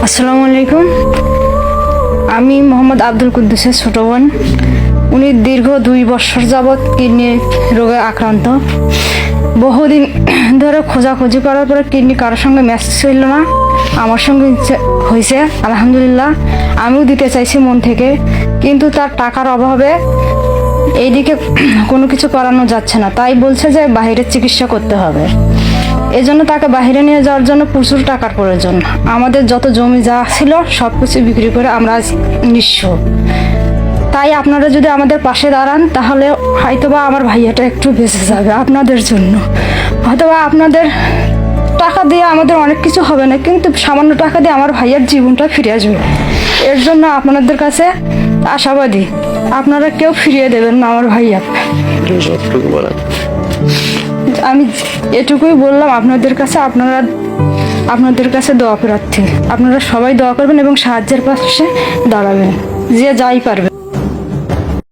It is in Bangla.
আসসালামু আলাইকুম। আমি মোহাম্মদ আব্দুল কুদ্দুসের ছোট বোন। উনি দীর্ঘ 2 বছর যাবৎ কিডনি রোগে আক্রান্ত। বহুদিন ধরে খোঁজাখুঁজি করার পরে কিডনি কারোর সঙ্গে ম্যাচ ছিল না, আমার সঙ্গে হয়েছে আলহামদুলিল্লাহ। আমিও দিতে চাইছি মন থেকে, কিন্তু তার টাকার অভাবে এইদিকে কোনো কিছু করানো যাচ্ছে না। তাই বলছে যে বাইরে চিকিৎসা করতে হবে। এজন্য তাকে বাইরে নিয়ে যাওয়ার জন্য প্রচুর টাকার প্রয়োজন। আমাদের যত জমি যা ছিল সব কিছু বিক্রি করে আমরা আজ নিঃস্ব। তাই আপনারা যদি আমাদের পাশে দাঁড়ান তাহলে হয়তোবা আমার ভাইয়াটা একটু বেঁচে যাবে আপনাদের জন্য। হয়তোবা আপনাদের টাকা দিয়ে আমাদের অনেক কিছু হবে না, কিন্তু সামান্য টাকা দিয়ে আমার ভাইয়ার জীবনটা ফিরে আসবে। এর জন্য আপনাদের কাছে আশাবাদী, আপনারা কেউ ফিরিয়ে দেবেন না আমার ভাইয়া। আমি এটুকুই বললাম আপনাদের কাছে। আপনাদের কাছে দোয়া প্রার্থী। আপনারা সবাই দোয়া করবেন এবং সাহায্যের পাশে দাঁড়াবেন, যে যাই পারবে।